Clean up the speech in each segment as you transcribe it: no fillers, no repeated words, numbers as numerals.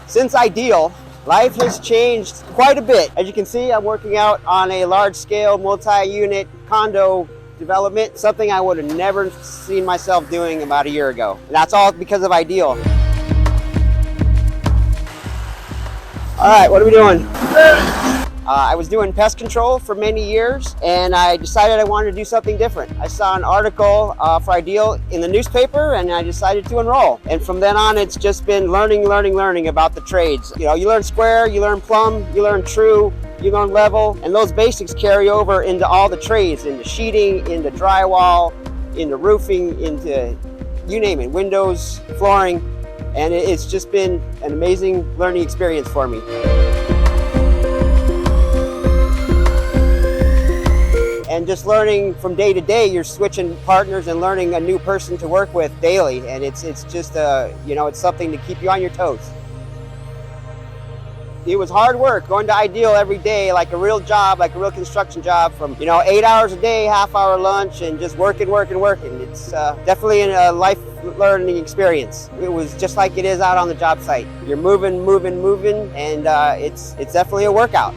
Since Ideal, life has changed quite a bit. As you can see, I'm working out on a large-scale multi-unit condo development, something I would have never seen myself doing about a year ago. And that's all because of Ideal. All right, what are we doing? I was doing pest control for many years, and I decided I wanted to do something different. I saw an article for Ideal in the newspaper, and I decided to enroll. And from then on, it's just been learning about the trades. You know, you learn square, you learn plumb, you learn true, you learn level, and those basics carry over into all the trades, into sheeting, into drywall, into roofing, into you name it, windows, flooring, and it's just been an amazing learning experience for me. And just learning from day to day, you're switching partners and learning a new person to work with daily. And it's just, it's something to keep you on your toes. It was hard work going to Ideal every day, like a real job, like a real construction job, from 8 hours a day, half-hour lunch, and just working. It's definitely a life learning experience. It was just like it is out on the job site. You're moving, and it's definitely a workout.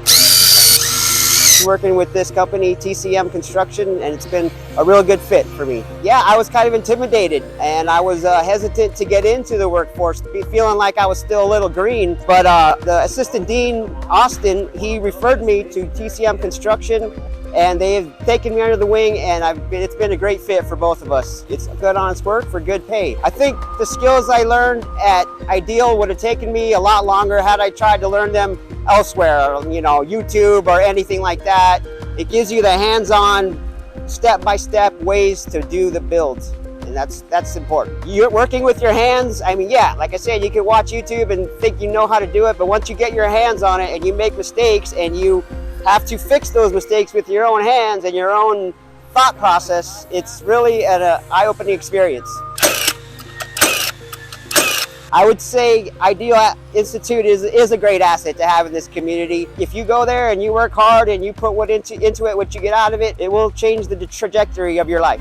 Working with this company, TCM Construction, and it's been a real good fit for me. Yeah, I was kind of intimidated, and I was hesitant to get into the workforce, feeling like I was still a little green, but the assistant dean, Austin, he referred me to TCM Construction, and they've taken me under the wing, and it's been a great fit for both of us. It's good, honest work for good pay. I think the skills I learned at Ideal would have taken me a lot longer had I tried to learn them elsewhere, YouTube or anything like that. It gives you the hands-on, step-by-step ways to do the builds, and that's important. You're working with your hands. I mean, yeah, like I said, you can watch YouTube and think you know how to do it, but once you get your hands on it and you make mistakes and you have to fix those mistakes with your own hands and your own thought process, it's really an eye-opening experience. I would say Ideal Institute is a great asset to have in this community. If you go there and you work hard and you put into it, what you get out of it, it will change the trajectory of your life.